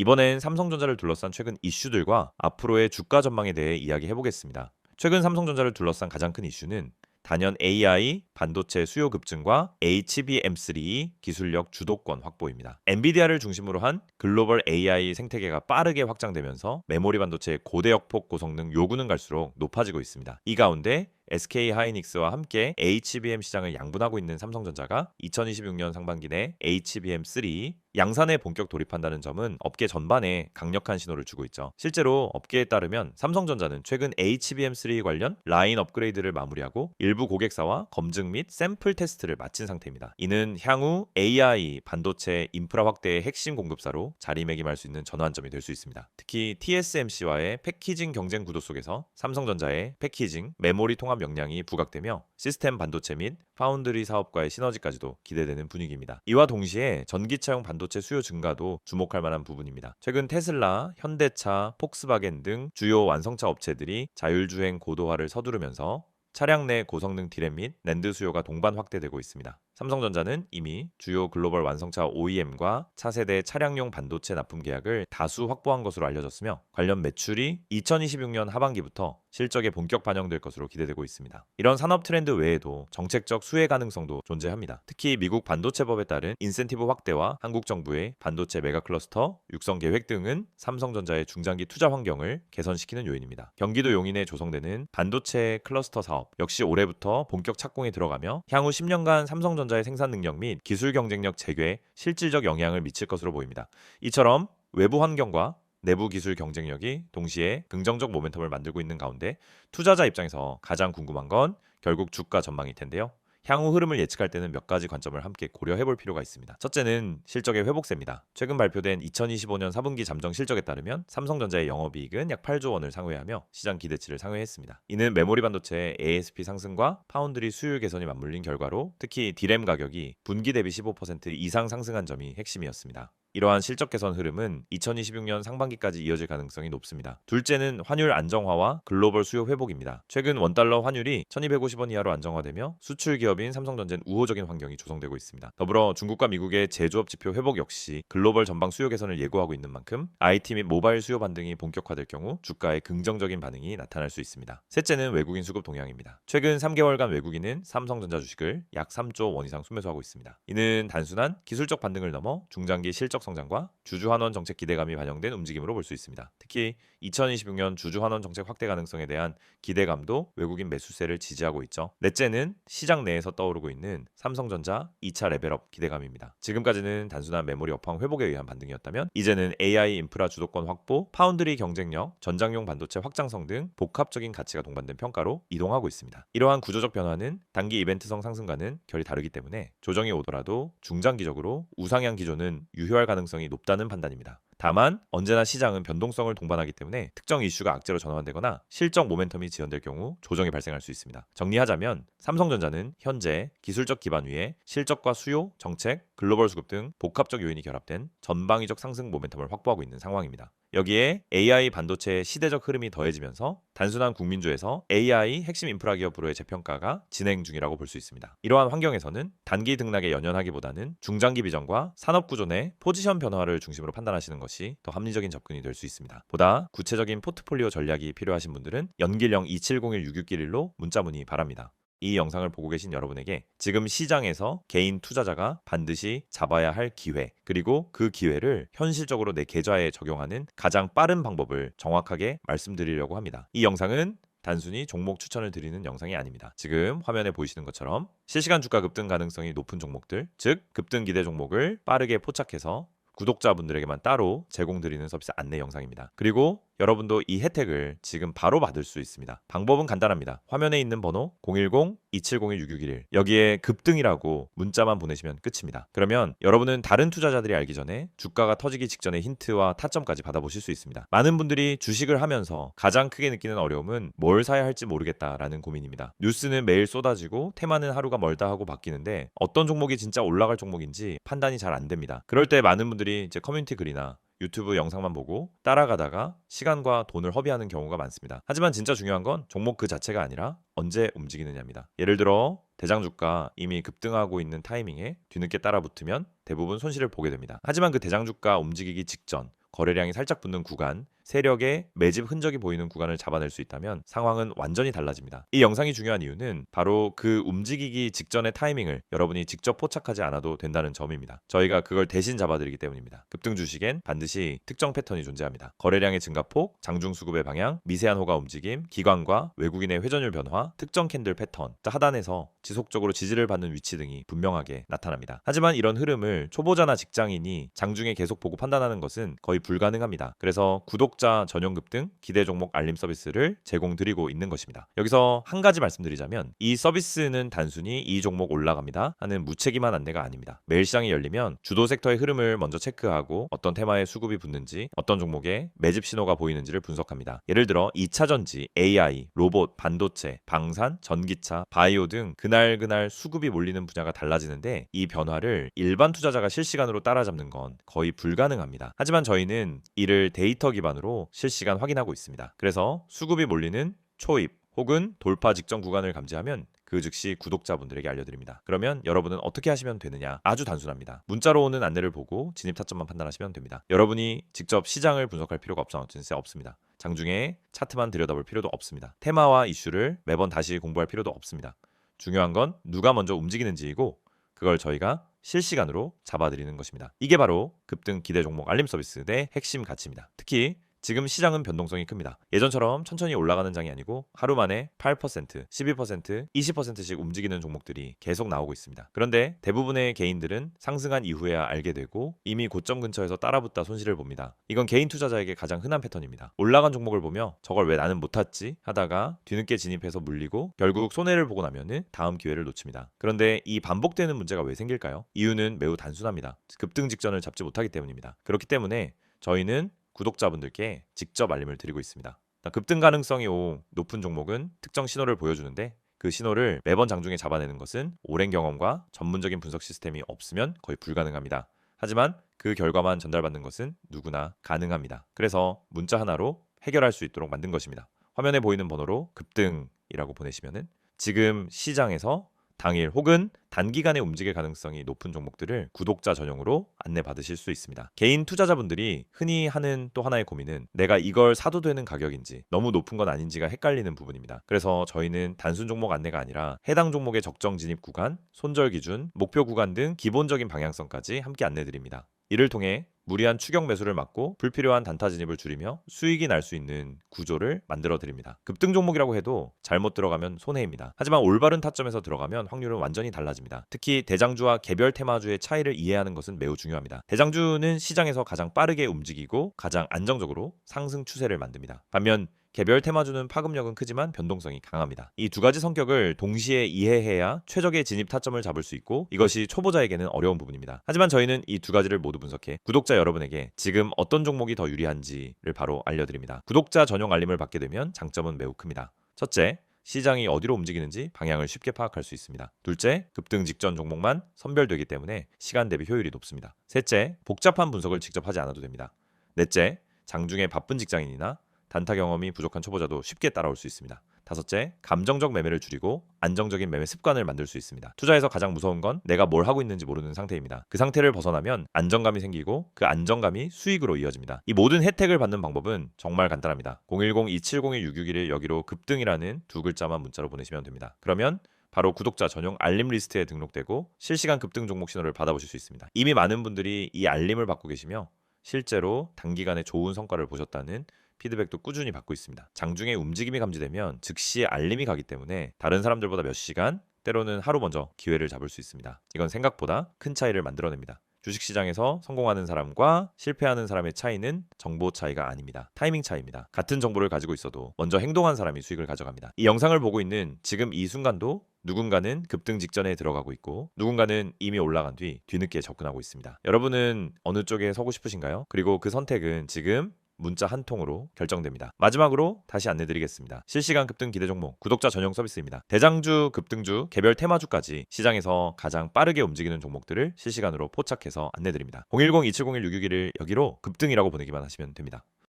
이번엔 삼성전자를 둘러싼 최근 이슈들과 앞으로의 주가 전망에 대해 이야기해보겠습니다. 최근 삼성전자를 둘러싼 가장 큰 이슈는 단연 AI, 반도체 수요 급증과 HBM3 기술력 주도권 확보입니다. 엔비디아를 중심으로 한 글로벌 AI 생태계가 빠르게 확장되면서 메모리 반도체의 고대역폭 고성능 요구는 갈수록 높아지고 있습니다. 이 가운데 SK 하이닉스와 함께 HBM 시장을 양분하고 있는 삼성전자가 2026년 상반기 내 HBM3 양산에 본격 돌입한다는 점은 업계 전반에 강력한 신호를 주고 있죠. 실제로 업계에 따르면 삼성전자는 최근 HBM3 관련 라인 업그레이드를 마무리하고 일부 고객사와 검증 및 샘플 테스트를 마친 상태입니다. 이는 향후 AI 반도체 인프라 확대의 핵심 공급사로 자리매김할 수 있는 전환점이 될 수 있습니다. 특히 TSMC와의 패키징 경쟁 구도 속에서 삼성전자의 패키징, 메모리 통합 역량이 부각되며 시스템 반도체 및 파운드리 사업과의 시너지까지도 기대되는 분위기입니다. 이와 동시에 전기차용 반도체 수요 증가도 주목할 만한 부분입니다. 최근 테슬라, 현대차, 폭스바겐 등 주요 완성차 업체들이 자율주행 고도화를 서두르면서 차량 내 고성능 디램 및 낸드 수요가 동반 확대되고 있습니다. 삼성전자는 이미 주요 글로벌 완성차 OEM과 차세대 차량용 반도체 납품 계약을 다수 확보한 것으로 알려졌으며 관련 매출이 2026년 하반기부터 실적에 본격 반영될 것으로 기대되고 있습니다. 이런 산업 트렌드 외에도 정책적 수혜 가능성도 존재합니다. 특히 미국 반도체법에 따른 인센티브 확대와 한국 정부의 반도체 메가 클러스터 육성 계획 등은 삼성전자의 중장기 투자 환경을 개선시키는 요인입니다. 경기도 용인에 조성되는 반도체 클러스터 사업 역시 올해부터 본격 착공에 들어가며 향후 10년간 삼성전자의 생산 능력 및 기술 경쟁력 제고에 실질적 영향을 미칠 것으로 보입니다. 이처럼 외부 환경과 내부 기술 경쟁력이 동시에 긍정적 모멘텀을 만들고 있는 가운데 투자자 입장에서 가장 궁금한 건 결국 주가 전망일 텐데요. 향후 흐름을 예측할 때는 몇 가지 관점을 함께 고려해 볼 필요가 있습니다. 첫째는 실적의 회복세입니다. 최근 발표된 2025년 4분기 잠정 실적에 따르면 삼성전자의 영업이익은 약 8조 원을 상회하며 시장 기대치를 상회했습니다. 이는 메모리 반도체 ASP 상승과 파운드리 수율 개선이 맞물린 결과로 특히 디램 가격이 분기 대비 15% 이상 상승한 점이 핵심이었습니다. 이러한 실적 개선 흐름은 2026년 상반기까지 이어질 가능성이 높습니다. 둘째는 환율 안정화와 글로벌 수요 회복입니다. 최근 원달러 환율이 1250원 이하로 안정화되며 수출 기업인 삼성전자는 우호적인 환경이 조성되고 있습니다. 더불어 중국과 미국의 제조업 지표 회복 역시 글로벌 전방 수요 개선을 예고하고 있는 만큼 IT 및 모바일 수요 반등이 본격화될 경우 주가에 긍정적인 반응이 나타날 수 있습니다. 셋째는 외국인 수급 동향입니다. 최근 3개월간 외국인은 삼성전자 주식을 약 3조 원 이상 순매수하고 있습니다. 이는 단순한 기술적 반등을 넘어 중장기 실적 성장과 주주환원 정책 기대감이 반영된 움직임으로 볼 수 있습니다. 특히 2026년 주주환원 정책 확대 가능성에 대한 기대감도 외국인 매수세를 지지하고 있죠. 넷째는 시장 내에서 떠오르고 있는 삼성전자 2차 레벨업 기대감입니다. 지금까지는 단순한 메모리 업황 회복에 의한 반등이었다면 이제는 AI 인프라 주도권 확보, 파운드리 경쟁력, 전장용 반도체 확장성 등 복합적인 가치가 동반된 평가로 이동하고 있습니다. 이러한 구조적 변화는 단기 이벤트성 상승과는 결이 다르기 때문에 조정이 오더라도 중장기적으로 우상향 기조는 유효할 가능성이 높다는 판단입니다. 다만 언제나 시장은 변동성을 동반하기 때문에 특정 이슈가 악재로 전환되거나 실적 모멘텀이 지연될 경우 조정이 발생할 수 있습니다. 정리하자면 삼성전자는 현재 기술적 기반 위에 실적과 수요, 정책, 글로벌 수급 등 복합적 요인이 결합된 전방위적 상승 모멘텀을 확보하고 있는 상황입니다. 여기에 AI 반도체의 시대적 흐름이 더해지면서 단순한 국민주에서 AI 핵심 인프라 기업으로의 재평가가 진행 중이라고 볼 수 있습니다. 이러한 환경에서는 단기 등락에 연연하기보다는 중장기 비전과 산업 구조 내 포지션 변화를 중심으로 판단하시는 것이 더 합리적인 접근이 될 수 있습니다. 보다 구체적인 포트폴리오 전략이 필요하신 분들은 연길형 2701-6611로 문자 문의 바랍니다. 이 영상을 보고 계신 여러분에게 지금 시장에서 개인 투자자가 반드시 잡아야 할 기회, 그리고 그 기회를 현실적으로 내 계좌에 적용하는 가장 빠른 방법을 정확하게 말씀드리려고 합니다. 이 영상은 단순히 종목 추천을 드리는 영상이 아닙니다. 지금 화면에 보이시는 것처럼 실시간 주가 급등 가능성이 높은 종목들, 즉 급등 기대 종목을 빠르게 포착해서 구독자분들에게만 따로 제공드리는 서비스 안내 영상입니다. 그리고 여러분도 이 혜택을 지금 바로 받을 수 있습니다. 방법은 간단합니다. 화면에 있는 번호 010-2701-6611 여기에 급등이라고 문자만 보내시면 끝입니다. 그러면 여러분은 다른 투자자들이 알기 전에 주가가 터지기 직전의 힌트와 타점까지 받아보실 수 있습니다. 많은 분들이 주식을 하면서 가장 크게 느끼는 어려움은 뭘 사야 할지 모르겠다라는 고민입니다. 뉴스는 매일 쏟아지고 테마는 하루가 멀다 하고 바뀌는데 어떤 종목이 진짜 올라갈 종목인지 판단이 잘 안 됩니다. 그럴 때 많은 분들이 이제 커뮤니티 글이나 유튜브 영상만 보고 따라가다가 시간과 돈을 허비하는 경우가 많습니다. 하지만 진짜 중요한 건 종목 그 자체가 아니라 언제 움직이느냐입니다. 예를 들어 대장주가 이미 급등하고 있는 타이밍에 뒤늦게 따라 붙으면 대부분 손실을 보게 됩니다. 하지만 그 대장주가 움직이기 직전 거래량이 살짝 붙는 구간, 세력의 매집 흔적이 보이는 구간을 잡아낼 수 있다면 상황은 완전히 달라집니다. 이 영상이 중요한 이유는 바로 그 움직이기 직전의 타이밍을 여러분이 직접 포착하지 않아도 된다는 점입니다. 저희가 그걸 대신 잡아드리기 때문입니다. 급등 주식엔 반드시 특정 패턴이 존재합니다. 거래량의 증가폭, 장중 수급의 방향, 미세한 호가 움직임, 기관과 외국인의 회전율 변화, 특정 캔들 패턴, 하단에서 지속적으로 지지를 받는 위치 등이 분명하게 나타납니다. 하지만 이런 흐름을 초보자나 직장인이 장중에 계속 보고 판단하는 것은 거의 불가능합니다. 그래서 구독자 전용 급등 기대 종목 알림 서비스를 제공드리고 있는 것입니다. 여기서 한 가지 말씀드리자면 이 서비스는 단순히 이 종목 올라갑니다 하는 무책임한 안내가 아닙니다. 매일 시장이 열리면 주도 섹터의 흐름을 먼저 체크하고 어떤 테마에 수급이 붙는지, 어떤 종목에 매집 신호가 보이는지를 분석합니다. 예를 들어 2차전지, AI, 로봇, 반도체, 방산, 전기차, 바이오 등 그날 수급이 몰리는 분야가 달라지는데 이 변화를 일반 투자자가 실시간으로 따라잡는 건 거의 불가능합니다. 하지만 저희는 이를 데이터 기반으로 실시간 확인하고 있습니다. 그래서 수급이 몰리는 초입 혹은 돌파 직전 구간을 감지하면 그 즉시 구독자분들에게 알려드립니다. 그러면 여러분은 어떻게 하시면 되느냐? 아주 단순합니다. 문자로 오는 안내를 보고 진입 타점만 판단하시면 됩니다. 여러분이 직접 시장을 분석할 필요가 없습니다. 장중에 차트만 들여다볼 필요도 없습니다. 테마와 이슈를 매번 다시 공부할 필요도 없습니다. 중요한 건 누가 먼저 움직이는지이고 그걸 저희가 실시간으로 잡아드리는 것입니다. 이게 바로 급등 기대 종목 알림 서비스의 핵심 가치입니다. 특히 지금 시장은 변동성이 큽니다. 예전처럼 천천히 올라가는 장이 아니고 하루 만에 8%, 12%, 20%씩 움직이는 종목들이 계속 나오고 있습니다. 그런데 대부분의 개인들은 상승한 이후에야 알게 되고 이미 고점 근처에서 따라붙다 손실을 봅니다. 이건 개인 투자자에게 가장 흔한 패턴입니다. 올라간 종목을 보며 저걸 왜 나는 못 탔지 하다가 뒤늦게 진입해서 물리고 결국 손해를 보고 나면은 다음 기회를 놓칩니다. 그런데 이 반복되는 문제가 왜 생길까요? 이유는 매우 단순합니다. 급등 직전을 잡지 못하기 때문입니다. 그렇기 때문에 저희는 구독자분들께 직접 알림을 드리고 있습니다. 급등 가능성이 높은 종목은 특정 신호를 보여주는데 그 신호를 매번 장중에 잡아내는 것은 오랜 경험과 전문적인 분석 시스템이 없으면 거의 불가능합니다. 하지만 그 결과만 전달받는 것은 누구나 가능합니다. 그래서 문자 하나로 해결할 수 있도록 만든 것입니다. 화면에 보이는 번호로 급등이라고 보내시면은 지금 시장에서 당일 혹은 단기간에 움직일 가능성이 높은 종목들을 구독자 전용으로 안내받으실 수 있습니다. 개인 투자자분들이 흔히 하는 또 하나의 고민은 내가 이걸 사도 되는 가격인지 너무 높은 건 아닌지가 헷갈리는 부분입니다. 그래서 저희는 단순 종목 안내가 아니라 해당 종목의 적정 진입 구간, 손절 기준, 목표 구간 등 기본적인 방향성까지 함께 안내드립니다. 이를 통해 무리한 추격 매수를 막고 불필요한 단타 진입을 줄이며 수익이 날 수 있는 구조를 만들어 드립니다. 급등 종목이라고 해도 잘못 들어가면 손해입니다. 하지만 올바른 타점에서 들어가면 확률은 완전히 달라집니다. 특히 대장주와 개별 테마주의 차이를 이해하는 것은 매우 중요합니다. 대장주는 시장에서 가장 빠르게 움직이고 가장 안정적으로 상승 추세를 만듭니다. 반면 개별 테마주는 파급력은 크지만 변동성이 강합니다. 이 두 가지 성격을 동시에 이해해야 최적의 진입 타점을 잡을 수 있고 이것이 초보자에게는 어려운 부분입니다. 하지만 저희는 이 두 가지를 모두 분석해 구독자 여러분에게 지금 어떤 종목이 더 유리한지를 바로 알려드립니다. 구독자 전용 알림을 받게 되면 장점은 매우 큽니다. 첫째, 시장이 어디로 움직이는지 방향을 쉽게 파악할 수 있습니다. 둘째, 급등 직전 종목만 선별되기 때문에 시간 대비 효율이 높습니다. 셋째, 복잡한 분석을 직접 하지 않아도 됩니다. 넷째, 장중에 바쁜 직장인이나 단타 경험이 부족한 초보자도 쉽게 따라올 수 있습니다. 다섯째, 감정적 매매를 줄이고 안정적인 매매 습관을 만들 수 있습니다. 투자에서 가장 무서운 건 내가 뭘 하고 있는지 모르는 상태입니다. 그 상태를 벗어나면 안정감이 생기고 그 안정감이 수익으로 이어집니다. 이 모든 혜택을 받는 방법은 정말 간단합니다. 010-2701-661을 여기로 급등이라는 두 글자만 문자로 보내시면 됩니다. 그러면 바로 구독자 전용 알림 리스트에 등록되고 실시간 급등 종목 신호를 받아보실 수 있습니다. 이미 많은 분들이 이 알림을 받고 계시며 실제로 단기간에 좋은 성과를 보셨다는 피드백도 꾸준히 받고 있습니다. 장중에 움직임이 감지되면 즉시 알림이 가기 때문에 다른 사람들보다 몇 시간, 때로는 하루 먼저 기회를 잡을 수 있습니다. 이건 생각보다 큰 차이를 만들어냅니다. 주식시장에서 성공하는 사람과 실패하는 사람의 차이는 정보 차이가 아닙니다. 타이밍 차이입니다. 같은 정보를 가지고 있어도 먼저 행동한 사람이 수익을 가져갑니다. 이 영상을 보고 있는 지금 이 순간도 누군가는 급등 직전에 들어가고 있고 누군가는 이미 올라간 뒤 뒤늦게 접근하고 있습니다. 여러분은 어느 쪽에 서고 싶으신가요? 그리고 그 선택은 지금 문자 한 통으로 결정됩니다. 마지막으로 다시 안내드리겠습니다. 실시간 급등 기대 종목 구독자 전용 서비스입니다. 대장주, 급등주, 개별 테마주까지 시장에서 가장 빠르게 움직이는 종목들을 실시간으로 포착해서 안내드립니다. 010-2701-661을 여기로 급등이라고 보내기만 하시면 됩니다.